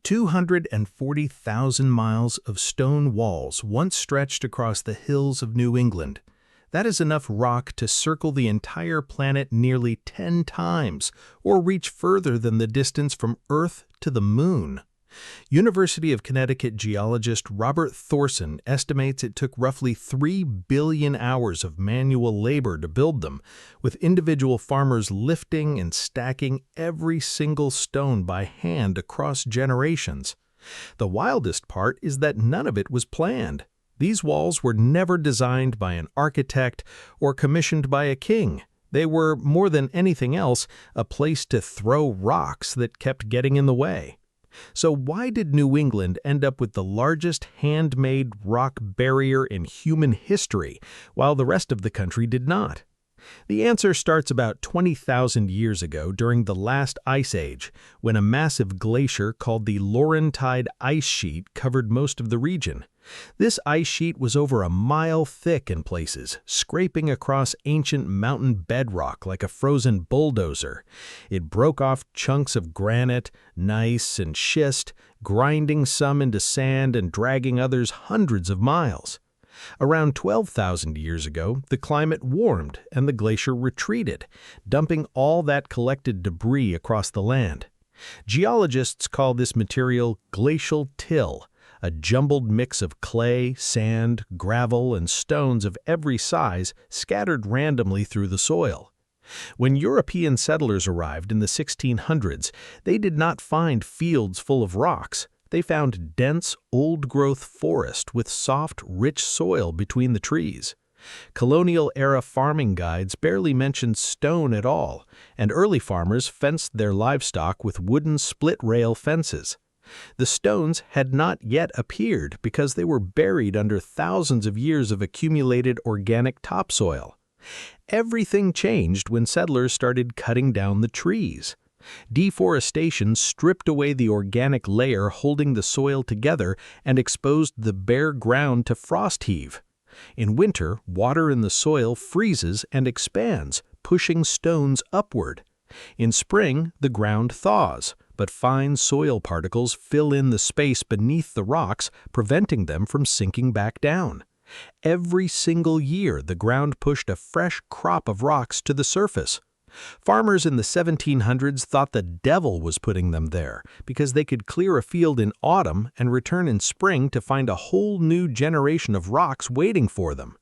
240,000 miles of stone walls once stretched across the hills of New England. That is enough rock to circle the entire planet nearly 10 times, or reach further than the distance from Earth to the Moon. University of Connecticut geologist Robert Thorson estimates it took roughly 3 billion hours of manual labor to build them, with individual farmers lifting and stacking every single stone by hand across generations. The wildest part is that none of it was planned. These walls were never designed by an architect or commissioned by a king. They were, more than anything else, a place to throw rocks that kept getting in the way. So why did New England end up with the largest handmade rock barrier in human history, while the rest of the country did not? The answer starts about 20,000 years ago during the last ice age, when a massive glacier called the Laurentide ice sheet covered most of the region. This ice sheet was over a mile thick in places, scraping across ancient mountain bedrock like a frozen bulldozer. It broke off chunks of granite, gneiss, and schist, grinding some into sand and dragging others hundreds of miles. Around 12,000 years ago, the climate warmed and the glacier retreated, dumping all that collected debris across the land. Geologists call this material glacial till, a jumbled mix of clay, sand, gravel, and stones of every size scattered randomly through the soil. When European settlers arrived in the 1600s, they did not find fields full of rocks. They found dense, old-growth forest with soft, rich soil between the trees. Colonial-era farming guides barely mentioned stone at all, and early farmers fenced their livestock with wooden split-rail fences. The stones had not yet appeared because they were buried under thousands of years of accumulated organic topsoil. Everything changed when settlers started cutting down the trees. Deforestation stripped away the organic layer holding the soil together and exposed the bare ground to frost heave. In winter, water in the soil freezes and expands, pushing stones upward. In spring, the ground thaws, but fine soil particles fill in the space beneath the rocks, preventing them from sinking back down. Every single year, the ground pushed a fresh crop of rocks to the surface. Farmers in the 1700s thought the devil was putting them there because they could clear a field in autumn and return in spring to find a whole new generation of rocks waiting for them.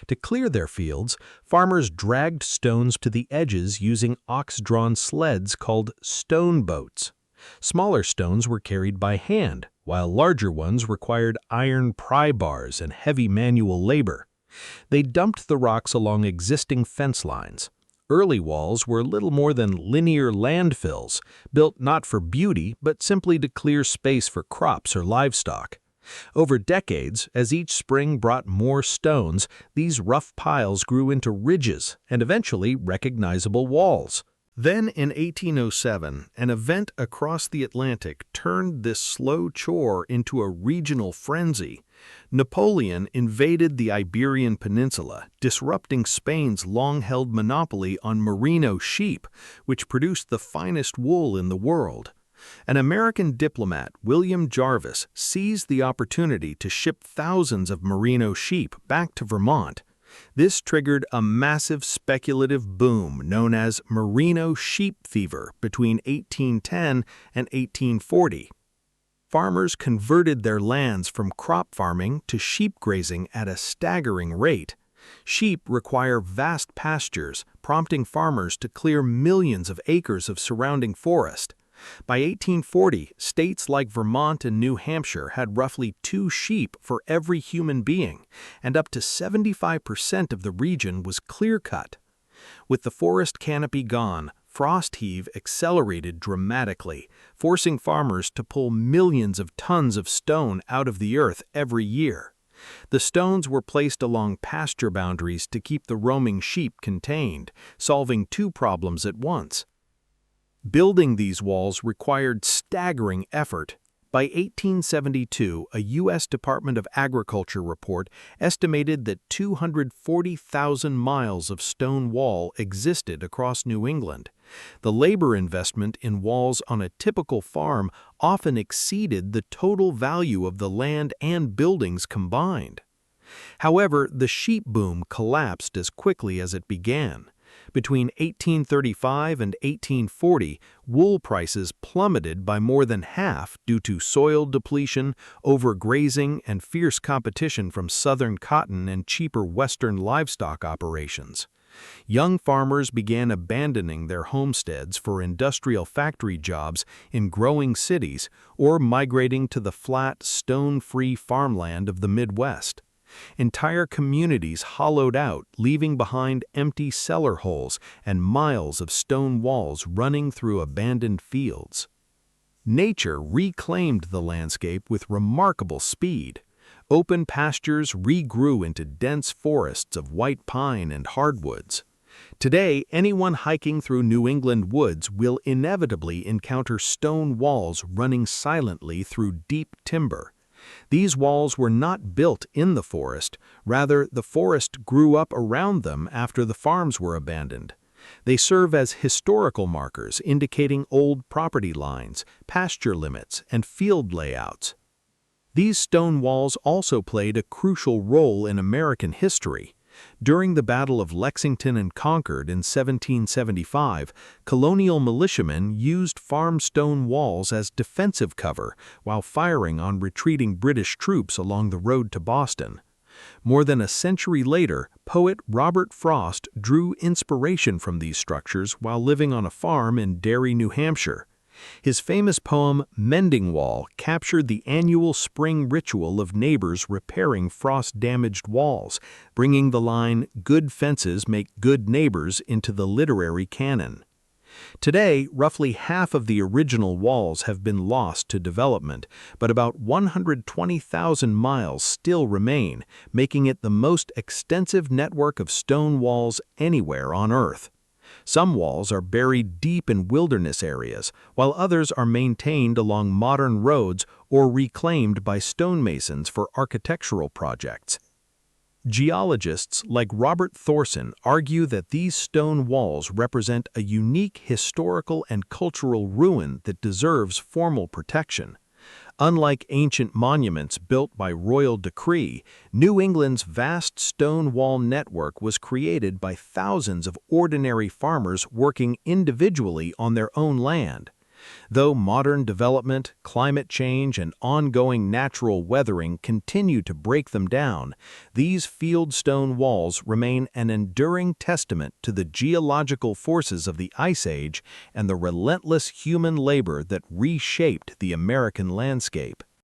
To clear their fields, farmers dragged stones to the edges using ox-drawn sleds called stone boats. Smaller stones were carried by hand, while larger ones required iron pry bars and heavy manual labor. They dumped the rocks along existing fence lines. Early walls were little more than linear landfills, built not for beauty but simply to clear space for crops or livestock. Over decades, as each spring brought more stones, these rough piles grew into ridges and eventually recognizable walls. Then in 1807, an event across the Atlantic turned this slow chore into a regional frenzy. Napoleon invaded the Iberian Peninsula, disrupting Spain's long-held monopoly on merino sheep, which produced the finest wool in the world. An American diplomat, William Jarvis, seized the opportunity to ship thousands of merino sheep back to Vermont. This triggered a massive speculative boom known as Merino Sheep Fever between 1810 and 1840. Farmers converted their lands from crop farming to sheep grazing at a staggering rate. Sheep require vast pastures, prompting farmers to clear millions of acres of surrounding forest. By 1840, states like Vermont and New Hampshire had roughly 2 sheep for every human being, and up to 75% of the region was clear-cut. With the forest canopy gone, frost heave accelerated dramatically, forcing farmers to pull millions of tons of stone out of the earth every year. The stones were placed along pasture boundaries to keep the roaming sheep contained, solving 2 problems at once. Building these walls required staggering effort. By 1872, a U.S. Department of Agriculture report estimated that 240,000 miles of stone wall existed across New England. The labor investment in walls on a typical farm often exceeded the total value of the land and buildings combined. However, the sheep boom collapsed as quickly as it began. Between 1835 and 1840, wool prices plummeted by more than half due to soil depletion, overgrazing, and fierce competition from southern cotton and cheaper western livestock operations. Young farmers began abandoning their homesteads for industrial factory jobs in growing cities or migrating to the flat, stone-free farmland of the Midwest. Entire communities hollowed out, leaving behind empty cellar holes and miles of stone walls running through abandoned fields. Nature reclaimed the landscape with remarkable speed. Open pastures regrew into dense forests of white pine and hardwoods. Today, anyone hiking through New England woods will inevitably encounter stone walls running silently through deep timber. These walls were not built in the forest, rather the forest grew up around them after the farms were abandoned. They serve as historical markers indicating old property lines, pasture limits, and field layouts. These stone walls also played a crucial role in American history. During the Battle of Lexington and Concord in 1775, colonial militiamen used farm stone walls as defensive cover while firing on retreating British troops along the road to Boston. More than a century later, poet Robert Frost drew inspiration from these structures while living on a farm in Derry, New Hampshire. His famous poem, Mending Wall, captured the annual spring ritual of neighbors repairing frost-damaged walls, bringing the line, "Good fences make good neighbors," into the literary canon. Today, roughly half of the original walls have been lost to development, but about 120,000 miles still remain, making it the most extensive network of stone walls anywhere on Earth. Some walls are buried deep in wilderness areas, while others are maintained along modern roads or reclaimed by stonemasons for architectural projects. Geologists like Robert Thorson argue that these stone walls represent a unique historical and cultural ruin that deserves formal protection. Unlike ancient monuments built by royal decree, New England's vast stone wall network was created by thousands of ordinary farmers working individually on their own land. Though modern development, climate change, and ongoing natural weathering continue to break them down, these fieldstone walls remain an enduring testament to the geological forces of the Ice Age and the relentless human labor that reshaped the American landscape.